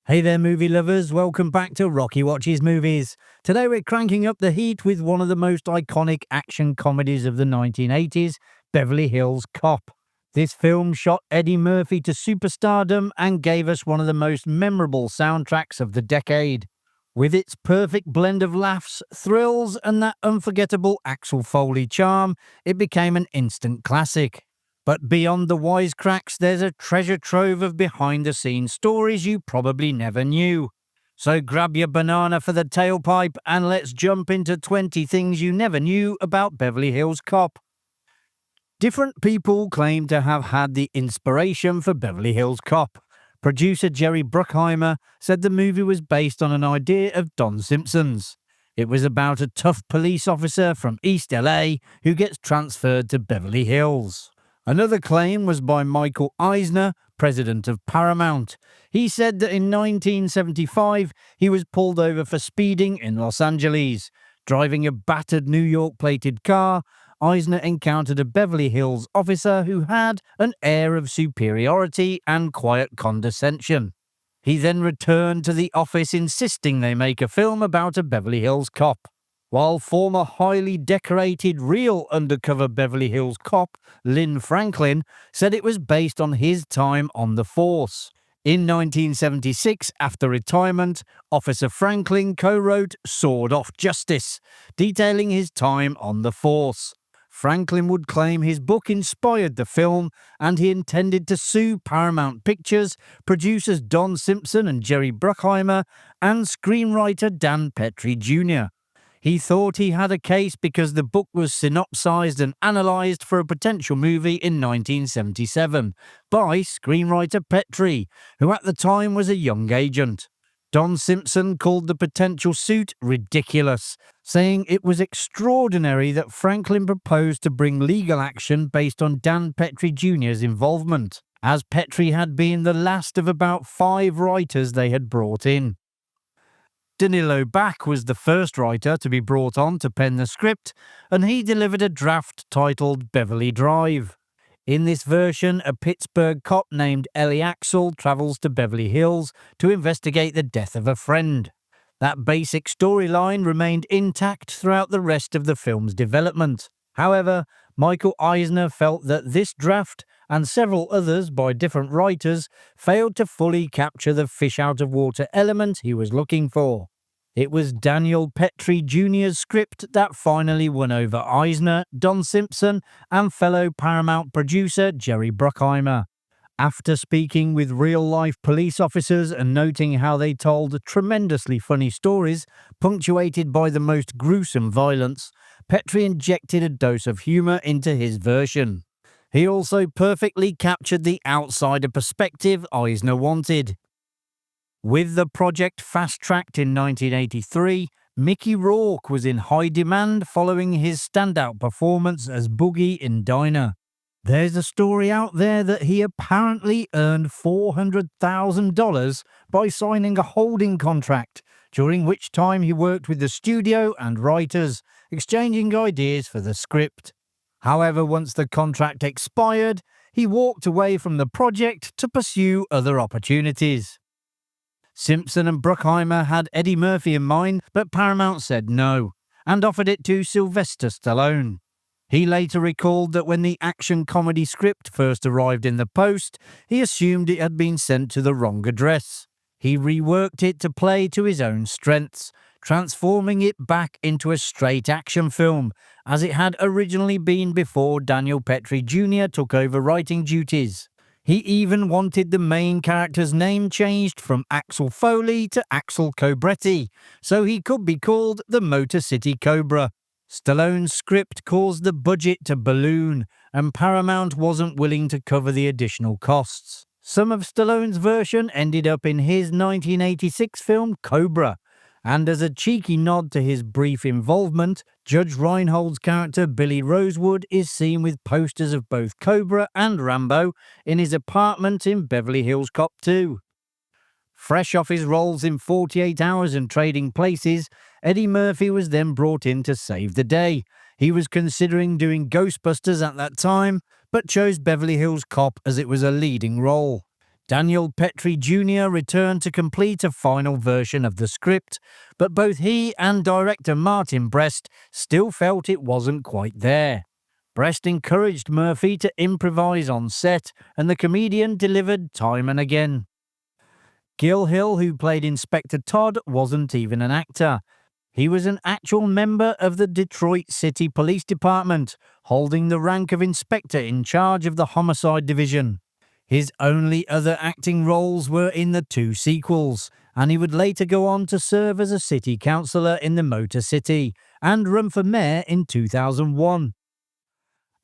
Hey there, movie lovers. Welcome back to Rocky Watches Movies. Today we're cranking up the heat with one of the most iconic action comedies of the 1980s, Beverly Hills Cop. This film shot Eddie Murphy to superstardom and gave us one of the most memorable soundtracks of the decade. With its perfect blend of laughs, thrills, and that unforgettable Axel Foley charm, it became an instant classic. But beyond the wisecracks, there's a treasure trove of behind-the-scenes stories you probably never knew. So grab your banana for the tailpipe and let's jump into 20 things you never knew about Beverly Hills Cop. Different people claim to have had the inspiration for Beverly Hills Cop. Producer Jerry Bruckheimer said the movie was based on an idea of Don Simpson's. It was about a tough police officer from East LA who gets transferred to Beverly Hills. Another claim was by Michael Eisner, president of Paramount. He said that in 1975 he was pulled over for speeding in Los Angeles. Driving a battered New York plated car, Eisner encountered a Beverly Hills officer who had an air of superiority and quiet condescension. He then returned to the office insisting they make a film about a Beverly Hills cop. While former highly decorated real undercover Beverly Hills cop Lynn Franklin said it was based on his time on the force. In 1976, after retirement, Officer Franklin co-wrote Sword Off Justice, detailing his time on the force. Franklin would claim his book inspired the film and he intended to sue Paramount Pictures, producers Don Simpson and Jerry Bruckheimer, and screenwriter Dan Petrie Jr. He thought he had a case because the book was synopsized and analyzed for a potential movie in 1977 by screenwriter Petrie, who at the time was a young agent. Don Simpson called the potential suit ridiculous, saying it was extraordinary that Franklin proposed to bring legal action based on Dan Petrie Jr.'s involvement, as Petrie had been the last of about 5 writers they had brought in. Danilo Bach was the first writer to be brought on to pen the script, and he delivered a draft titled Beverly Drive. In this version, a Pittsburgh cop named Ellie Axel travels to Beverly Hills to investigate the death of a friend. That basic storyline remained intact throughout the rest of the film's development. However, Michael Eisner felt that this draft, and several others by different writers, failed to fully capture the fish-out-of-water element he was looking for. It was Daniel Petrie Jr.'s script that finally won over Eisner, Don Simpson, and fellow Paramount producer Jerry Bruckheimer. After speaking with real-life police officers and noting how they told tremendously funny stories, punctuated by the most gruesome violence, Petrie injected a dose of humor into his version. He also perfectly captured the outsider perspective Eisner wanted. With the project fast-tracked in 1983, Mickey Rourke was in high demand following his standout performance as Boogie in Diner. There's a story out there that he apparently earned $400,000 by signing a holding contract, during which time he worked with the studio and writers, exchanging ideas for the script. However, once the contract expired, he walked away from the project to pursue other opportunities. Simpson and Bruckheimer had Eddie Murphy in mind, but Paramount said no, and offered it to Sylvester Stallone. He later recalled that when the action comedy script first arrived in the post, he assumed it had been sent to the wrong address. He reworked it to play to his own strengths, transforming it back into a straight action film, as it had originally been before Daniel Petrie Jr. took over writing duties. He even wanted the main character's name changed from Axel Foley to Axel Cobretti, so he could be called the Motor City Cobra. Stallone's script caused the budget to balloon, and Paramount wasn't willing to cover the additional costs. Some of Stallone's version ended up in his 1986 film Cobra, and as a cheeky nod to his brief involvement, Judge Reinhold's character Billy Rosewood is seen with posters of both Cobra and Rambo in his apartment in Beverly Hills Cop 2. Fresh off his roles in 48 Hours and Trading Places, Eddie Murphy was then brought in to save the day. He was considering doing Ghostbusters at that time, but chose Beverly Hills Cop as it was a leading role. Daniel Petrie Jr. returned to complete a final version of the script, but both he and director Martin Brest still felt it wasn't quite there. Brest encouraged Murphy to improvise on set, and the comedian delivered time and again. Gil Hill, who played Inspector Todd, wasn't even an actor. He was an actual member of the Detroit City Police Department, holding the rank of inspector in charge of the homicide division. His only other acting roles were in the 2 sequels, and he would later go on to serve as a city councillor in the Motor City and run for mayor in 2001.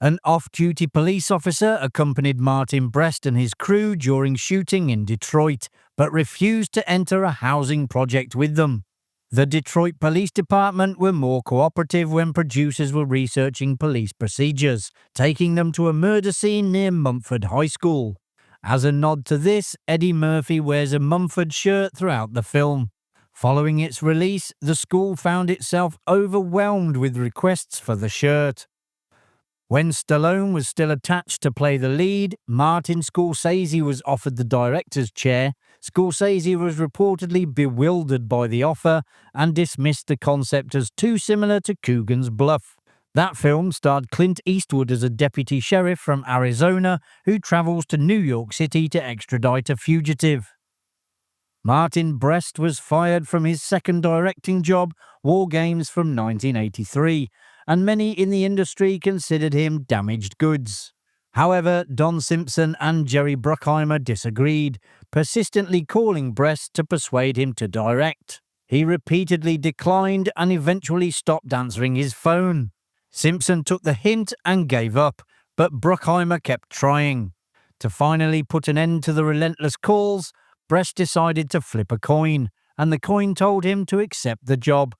An off-duty police officer accompanied Martin Brest and his crew during shooting in Detroit, but refused to enter a housing project with them. The Detroit Police Department were more cooperative when producers were researching police procedures, taking them to a murder scene near Mumford High School. As a nod to this, Eddie Murphy wears a Mumford shirt throughout the film. Following its release, the school found itself overwhelmed with requests for the shirt. When Stallone was still attached to play the lead, Martin Scorsese was offered the director's chair. Scorsese was reportedly bewildered by the offer and dismissed the concept as too similar to Coogan's Bluff. That film starred Clint Eastwood as a deputy sheriff from Arizona who travels to New York City to extradite a fugitive. Martin Brest was fired from his second directing job, War Games, from 1983, and many in the industry considered him damaged goods. However, Don Simpson and Jerry Bruckheimer disagreed, persistently calling Brest to persuade him to direct. He repeatedly declined and eventually stopped answering his phone. Simpson took the hint and gave up, but Bruckheimer kept trying. To finally put an end to the relentless calls, Brest decided to flip a coin, and the coin told him to accept the job.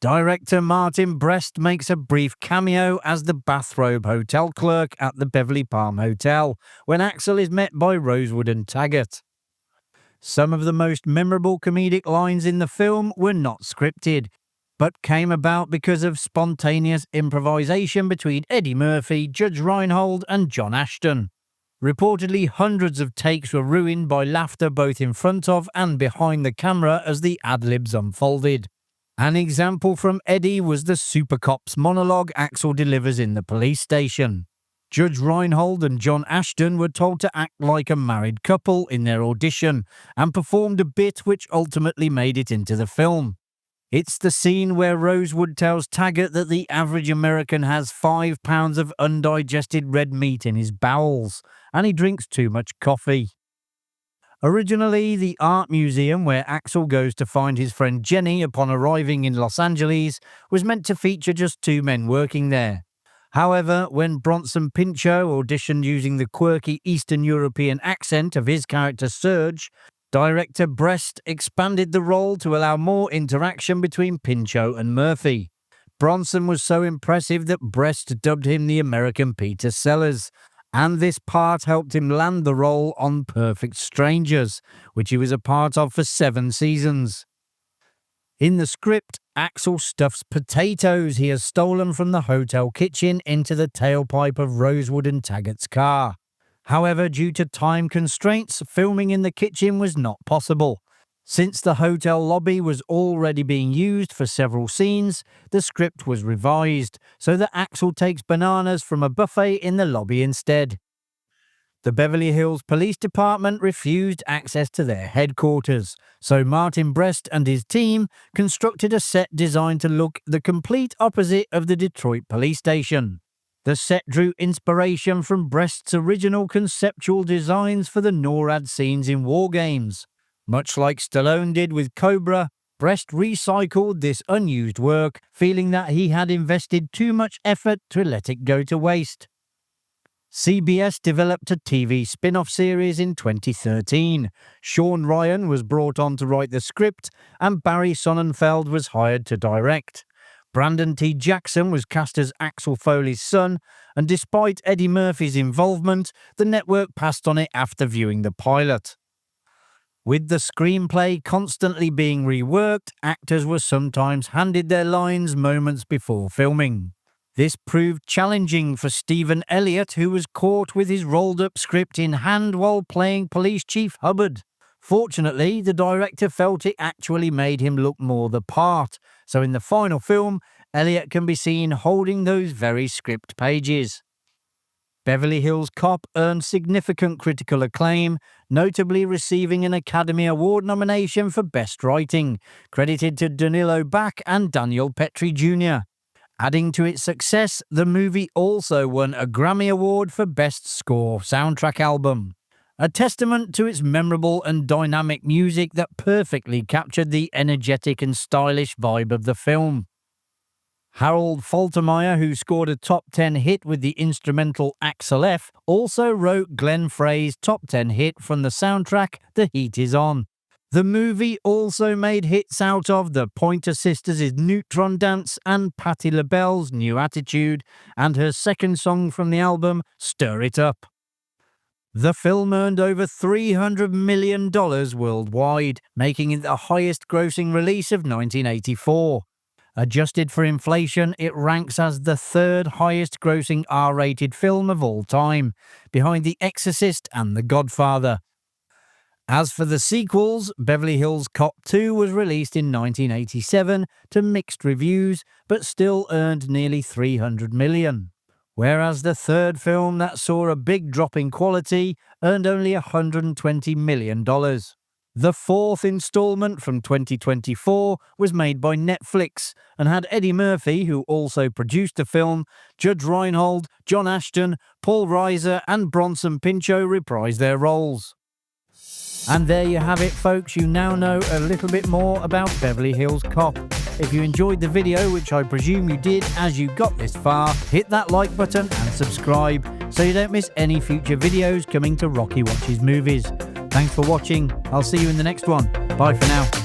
Director Martin Brest makes a brief cameo as the bathrobe hotel clerk at the Beverly Palm Hotel when Axel is met by Rosewood and Taggart. Some of the most memorable comedic lines in the film were not scripted, but came about because of spontaneous improvisation between Eddie Murphy, Judge Reinhold, and John Ashton. Reportedly, hundreds of takes were ruined by laughter both in front of and behind the camera as the ad-libs unfolded. An example from Eddie was the Super Cops monologue Axel delivers in the police station. Judge Reinhold and John Ashton were told to act like a married couple in their audition and performed a bit which ultimately made it into the film. It's the scene where Rosewood tells Taggart that the average American has 5 pounds of undigested red meat in his bowels, and he drinks too much coffee. Originally, the art museum where Axel goes to find his friend Jenny upon arriving in Los Angeles was meant to feature just 2 men working there. However, when Bronson Pinchot auditioned using the quirky Eastern European accent of his character Serge, director Brest expanded the role to allow more interaction between Pinchot and Murphy. Bronson was so impressive that Brest dubbed him the American Peter Sellers, and this part helped him land the role on Perfect Strangers, which he was a part of for 7 seasons. In the script, Axel stuffs potatoes he has stolen from the hotel kitchen into the tailpipe of Rosewood and Taggart's car. However, due to time constraints, filming in the kitchen was not possible. Since the hotel lobby was already being used for several scenes, the script was revised so that Axel takes bananas from a buffet in the lobby instead. The Beverly Hills Police Department refused access to their headquarters, so Martin Brest and his team constructed a set designed to look the complete opposite of the Detroit police station. The set drew inspiration from Brest's original conceptual designs for the NORAD scenes in War Games. Much like Stallone did with Cobra, Brest recycled this unused work, feeling that he had invested too much effort to let it go to waste. CBS developed a TV spin-off series in 2013. Sean Ryan was brought on to write the script, and Barry Sonnenfeld was hired to direct. Brandon T. Jackson was cast as Axel Foley's son, and despite Eddie Murphy's involvement, the network passed on it after viewing the pilot. With the screenplay constantly being reworked, actors were sometimes handed their lines moments before filming. This proved challenging for Stephen Elliott, who was caught with his rolled-up script in hand while playing Police Chief Hubbard. Fortunately, the director felt it actually made him look more the part, so in the final film, Elliott can be seen holding those very script pages. Beverly Hills Cop earned significant critical acclaim, notably receiving an Academy Award nomination for Best Writing, credited to Danilo Bach and Daniel Petrie Jr. Adding to its success, the movie also won a Grammy Award for Best Score Soundtrack Album, a testament to its memorable and dynamic music that perfectly captured the energetic and stylish vibe of the film. Harold Faltermeyer, who scored a top 10 hit with the instrumental Axel F, also wrote Glenn Frey's top 10 hit from the soundtrack The Heat Is On. The movie also made hits out of the Pointer Sisters' Neutron Dance and Patti LaBelle's New Attitude, and her second song from the album, Stir It Up. The film earned over $300 million worldwide, making it the highest-grossing release of 1984. Adjusted for inflation, it ranks as the third highest-grossing R-rated film of all time, behind The Exorcist and The Godfather. As for the sequels, Beverly Hills Cop 2 was released in 1987 to mixed reviews, but still earned nearly $300 million. Whereas the third film, that saw a big drop in quality, earned only $120 million. The fourth installment from 2024 was made by Netflix and had Eddie Murphy, who also produced the film, Judge Reinhold, John Ashton, Paul Reiser and Bronson Pinchot reprise their roles. And there you have it, folks. You now know a little bit more about Beverly Hills Cop. If you enjoyed the video, which I presume you did as you got this far, hit that like button and subscribe so you don't miss any future videos coming to Rocky Watches Movies. Thanks for watching. I'll see you in the next one. Bye for now.